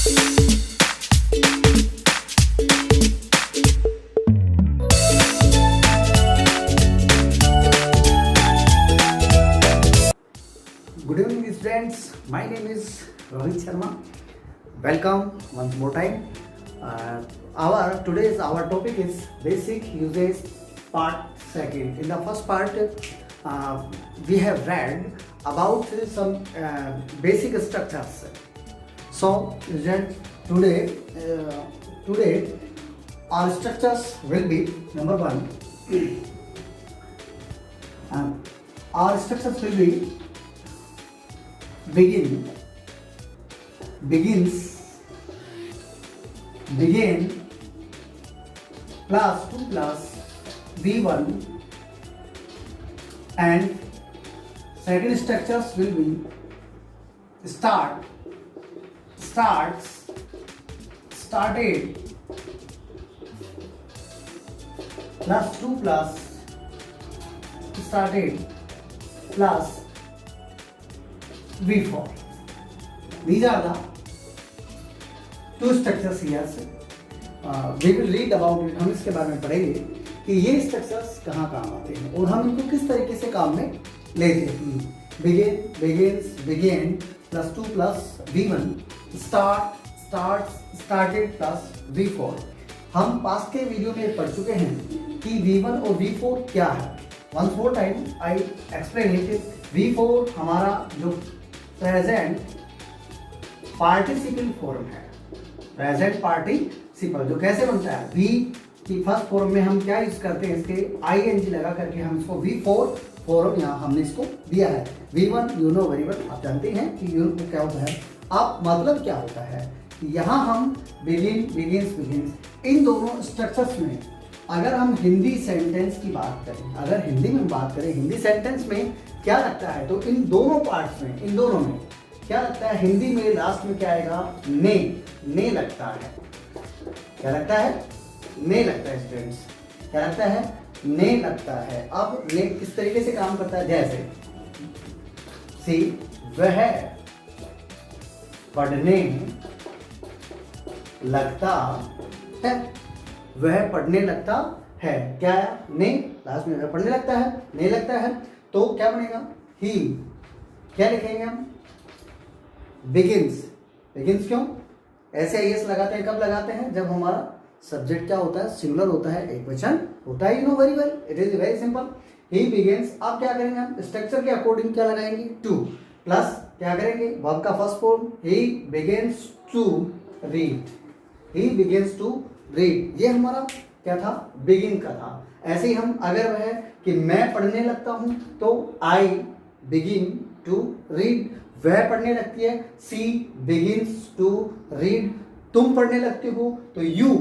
Good evening students, my name is Rohit Sharma. Welcome once more time. Our topic is basic uses part second. In the first part, we have read about some basic structures. So students, today our structures will be number one. Our structures will be begin, begins, begin, plus 2 plus V1, and second structures will be start, starts, started, plus 2 plus started, plus V4. These are the two structures here. We will read about it. हम इसके बारे में पढ़ेंगे कि ये structures कहाँ काम आते हैं और हम इनको किस तरीके से काम में लेते हैं. Begin, begins, began, plus 2 plus V1, start, starts, started, plus V4. हम पास के वीडियो में पढ़ चुके हैं कि V1 और V4 क्या है. Once more time I explain it. V4 हमारा जो प्रेजेंट पार्टिसिपल फॉर्म है. प्रेजेंट पार्टिसिपल जो कैसे बनता है, वी की फर्स्ट फॉर्म में हम क्या यूज करते हैं, इसके आईएनजी लगा करके हम इसको V4 फॉर्म यहाँ हमने इसको दिया है. V1 you know very well, आप जानते हैं कि यू क्या होता है. अब मतलब क्या होता है, यहाँ हम बिगिन, बिगिंस, बिगिंस इन दोनों स्ट्रक्चर्स में अगर हम हिंदी सेंटेंस की बात करें, अगर हिंदी में बात करें, हिंदी सेंटेंस में क्या लगता है, तो इन दोनों पार्ट्स में, इन दोनों में क्या लगता है, हिंदी में लास्ट में क्या आएगा, ने, ने लगता है. क्या लगता है, ने लगता है स्टूडेंट्स. क्या लगता है, ने लगता है. अब ने किस तरीके से काम करता है, जैसे सी वह पढ़ने लगता है, वह पढ़ने लगता है. क्या है, ने लास्ट में वह पढ़ने लगता है, ने लगता है, तो क्या बनेगा, ही. क्या लिखेंगे हम, बिगिंस. बिगिंस क्यों ऐसे एस लगाते हैं, कब लगाते हैं, जब हमारा सब्जेक्ट क्या होता है, सिंगुलर होता है, एक वचन होता है. You know very well, it is very simple. He begins. अब क्या करेंगे हम, स्ट्रक्चर के अकॉर्डिंग क्या लगाएंगे, टू प्लस क्या करेंगे, वर्ब का first form, he begins to read. He begins to read. ये हमारा क्या था, बिगिन का था. ऐसे ही हम अगर वह कि मैं पढ़ने लगता हूं तो आई बिगिन टू रीड. वह पढ़ने लगती है, सी बिगिंस टू रीड. तुम पढ़ने लगते हो तो you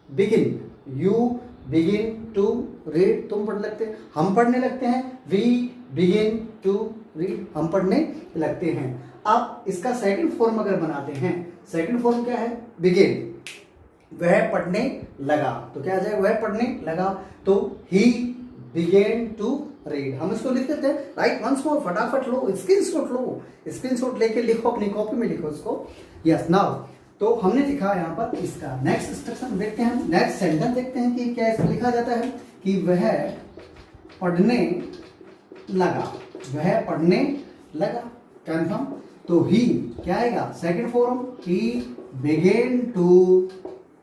begin, you begin to read. तुम पढ़ने लगते हैं, हम पढ़ने लगते हैं, वी बिगिन टू रीड. हम पढ़ने लगते हैं. अब इसका सेकंड फॉर्म अगर बनाते हैं, सेकंड फॉर्म क्या है, बिगिन. वह पढ़ने लगा तो क्या आ जाएगा, वह पढ़ने लगा, तो ही बिगेन टू रीड. हम इसको लिख देते हैं. राइट वंस मोर, फटाफट लो, स्क्रीनशॉट लो, स्क्रीनशॉट लेके लिखो, अपनी कॉपी में लिखो इसको. यस नाउ, तो हमने लिखा यहाँ पर इसका नेक्स्ट इंस्ट्रक्शन देखते हैं, नेक्स्ट सेंटेंस देखते हैं कि क्या इसमें लिखा जाता है कि वह पढ़ने लगा, वह पढ़ने लगा. कंफर्म. तो ही क्या आएगा, second form, he began to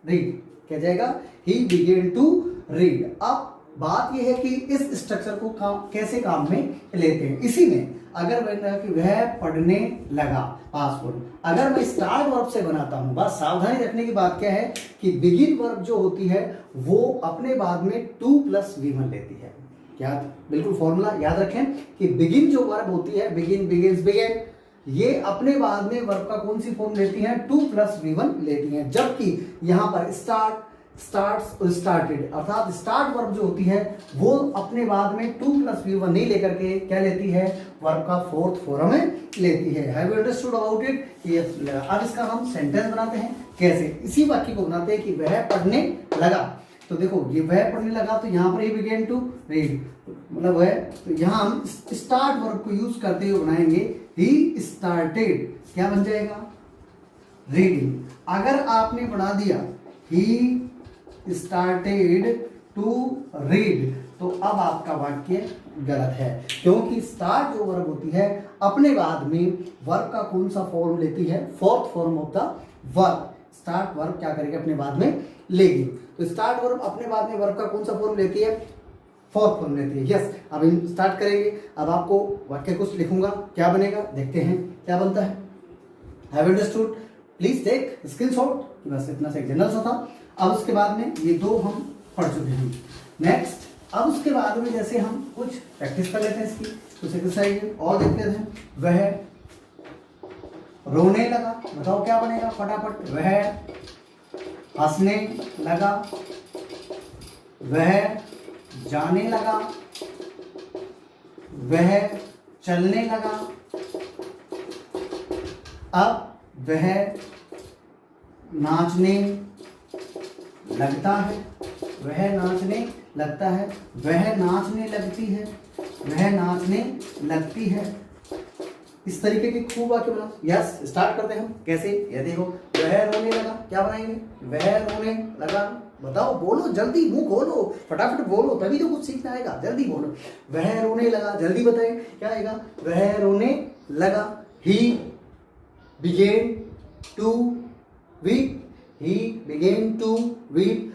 read. क्या जाएगा, ही बिगेन टू रीड. अब बात यह है कि इस स्ट्रक्चर को कैसे काम में लेते हैं. इसी में अगर मैं कि वह पढ़ने लगा, पास्ट फॉर्म, अगर मैं स्टार्ट वर्ब से बनाता हूं, बस सावधानी रखने की बात क्या है कि बिगिन वर्ब जो होती है वो अपने बाद में 2 प्लस V1 लेती है. क्या, बिल्कुल फॉर्मूला याद रखें कि बिगिन जो वर्ब होती है, बिगिन, बिगिंस, बिगिन, ये अपने बाद में वर्ब का कौन सी फॉर्म लेती हैं, 2 प्लस V1 लेती हैं. जबकि यहां पर स्टार्ट, स्टार्ट्स और स्टार्टेड, अर्थात स्टार्ट वर्ब जो होती है वो अपने बाद में 2 प्लस V1 नहीं लेकर के क्या लेती है, वर्ब का फोर्थ फॉर्म लेती है. Have you understood about it. अब इसका हम सेंटेंस बनाते हैं. कैसे, इसी वाक्य को बनाते हैं कि वह पढ़ने लगा. तो देखो ये वह पढ़ने लगा, तो यहाँ पर ही बिगेन टू रीड, मतलब वह, तो यहाँ हम स्टार्ट वर्ब को यूज करते हुए बनाएंगे ही स्टार्टेड. क्या बन जाएगा, रीडिंग। अगर आपने बढ़ा दिया ही स्टार्टेड टू रीड तो अब आपका वाक्य गलत है, क्योंकि स्टार्ट जो वर्ब होती है अपने बाद में वर्ब का कौन सा फॉर्म लेती है, fourth form of the verb. Start verb क्या करेगी, अपने बाद में लेगी। तो स्टार्ट वर्ब अपने बाद में वर्ब का कौन सा फॉर्म लेती है, फोर्थ फॉर्म लेती है। यस, अब हम स्टार्ट करेंगे। अब आपको वाक्य कुछ लिखूंगा, क्या बनेगा देखते हैं क्या बनता है। Have understood, please take screenshot. बस इतना से जनरल सा था। अब उसके बाद में ये दो हम पढ़ चुके हैं। नेक्स्ट, अब उसके बाद में जैसे हम कुछ प्रैक्टिस कर लेते हैं, इसकी कुछ एक्सरसाइज और देखते हैं। वह रोने लगा, बताओ क्या बनेगा फटाफट। वह हंसने लगा, वह जाने लगा, वह चलने लगा, अब वह नाचने लगता है, वह नाचने लगता है, वह नाचने लगती है, वह नाचने लगती है। इस तरीके के खूब वाक्य बनाओ। यस, स्टार्ट करते हैं हम। कैसे, ये देखो, वह रोने लगा, क्या बनाएंगे, वह रोने लगा। बताओ, बोलो जल्दी, मुंह खोलो, फटाफट बोलो, तभी तो कुछ सीखना आएगा। जल्दी बोलो, वह रोने लगा, जल्दी बताएं क्या आएगा। वह रोने लगा, he began to weep, he began to weep.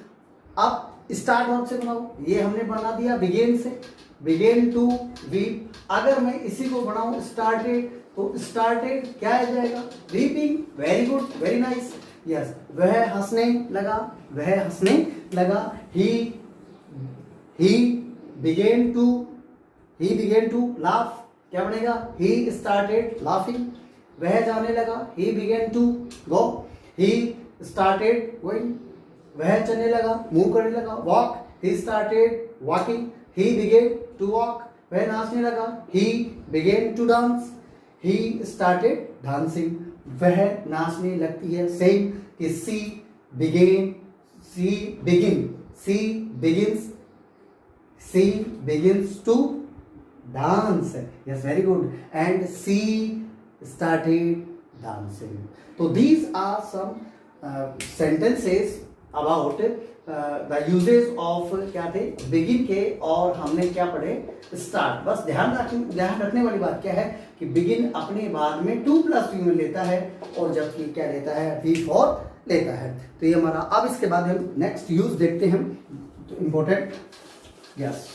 अब स्टार्ट वर्ब से बनाओ, ये हमने बना दिया बिगेन से, बिगेन टू वीप। अगर मैं इसी को बनाऊं स्टार्टेड, तो स्टार्टेड क्या आ जाएगा, weeping. Very good, very nice. Yes, वह हंसने लगा, वह हंसने लगा, ही बिगेन टू लाफ, क्या बनेगा, ही स्टार्टेड लाफिंग। वह जाने लगा, he began to go, he started going. वह चलने लगा, मूव करने लगा, walk, he started walking, he began to walk. वह नाचने लगा, he began to dance, he started dancing. वह नाचने लगती है, सेम कि she begins to dance. Yes, very good. And she started dancing. तो these are some sentences about the usages of क्या थे, बिगिन के, और हमने क्या पढ़े, स्टार्ट। बस ध्यान रखने वाली बात क्या है कि बिगिन अपने बाद में 2+V में लेता है, और जबकि क्या लेता है, V4 लेता है। तो ये हमारा। अब इसके बाद हम नेक्स्ट यूज देखते हैं, तो इम्पोर्टेंट। यस,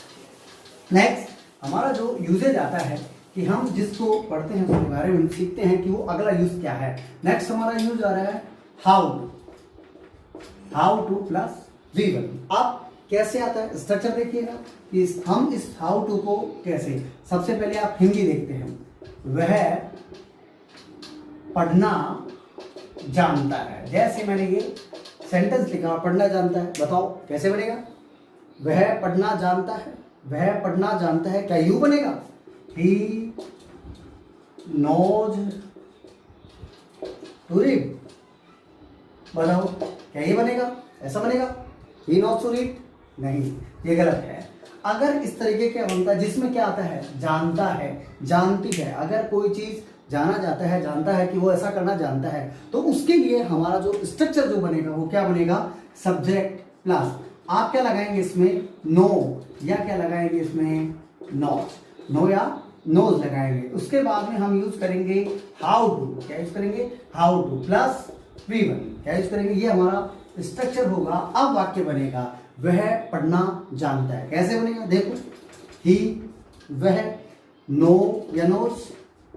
नेक्स्ट हमारा जो यूजेज आता है कि हम जिसको पढ़ते हैं उसके बारे में सीखते हैं कि वो अगला यूज क्या है। नेक्स्ट हमारा यूज आ रहा है हाउ टू प्लस V1। अब कैसे आता है, स्ट्रक्चर देखिएगा कि हम इस हाउ टू को कैसे, सबसे पहले आप हिंदी देखते हैं। वह पढ़ना जानता है, जैसे मैंने ये सेंटेंस लिखा, पढ़ना जानता है, बताओ कैसे बनेगा। वह पढ़ना जानता है, वह पढ़ना जानता है, क्या यू बनेगा, ही नोज टू रीड। बताओ क्या ये बनेगा, ऐसा बनेगा, ही नोज टू रीड। नहीं, ये गलत है। अगर इस तरीके का बनता है जिसमें क्या आता है, जानता है, जानती है। अगर कोई चीज जाना जाता है, जानता है कि वो ऐसा करना जानता है, तो उसके लिए हमारा जो स्ट्रक्चर जो बनेगा वो क्या बनेगा, सब्जेक्ट प्लस आप क्या लगाएंगे इसमें, नो, या क्या लगाएंगे इसमें, नॉट, नो या नोज लगाएंगे। उसके बाद में हम यूज करेंगे हाउ टू, क्या यूज करेंगे, हाउ टू प्लस V1, क्या यूज करेंगे, ये हमारा स्ट्रक्चर होगा। अब वाक्य बनेगा, वह पढ़ना जानता है। कैसे बनेगा, देखो, ही, वह, नो या नोज,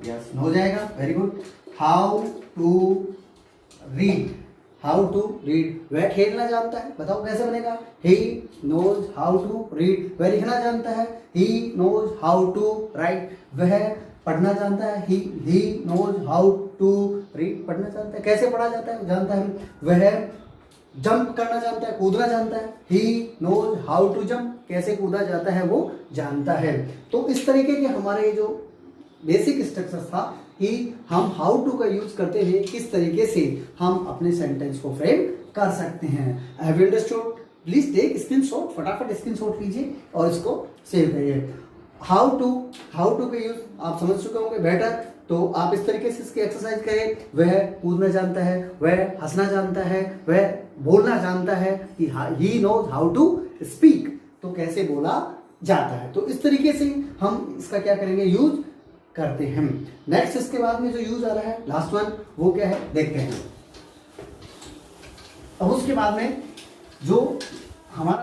यस नो जाएगा, very good. How to read, how to read, वह खेलना जानता है, बताओ कैसे बनेगा, he knows how to read. वह लिखना जानता है, he knows how to write. वह पढ़ना जानता है, he knows how to read, पढ़ना जानता है, कैसे पढ़ा जाता है, जानता है। वह जंप करना जानता है, कूदना जानता है, he knows how to jump, कैसे कूदा जाता है वो जानता है। तो इस तरीके के हमारे जो बेसिक स्ट्रक्चर था कि हम हाउ टू का यूज करते हुए किस तरीके से हम अपने सेंटेंस को फ्रेम कर सकते हैं। Have you understood? Please take screenshot, फटाफट स्क्रीनशॉट लीजिए और इसको सेव करिए। हाउ टू के यूज आप समझ चुके होंगे बेटर। तो आप इस तरीके से इसकी एक्सरसाइज करें। वह कूदना जानता है, वह हंसना जानता है, वह बोलना जानता है कि he knows how to speak, तो कैसे बोला जाता है। तो इस तरीके से हम इसका क्या करेंगे, यूज करते हैं। नेक्स्ट इसके बाद में जो यूज आ रहा है लास्ट वन, वो क्या है देखते हैं। अब उसके बाद में जो हमारा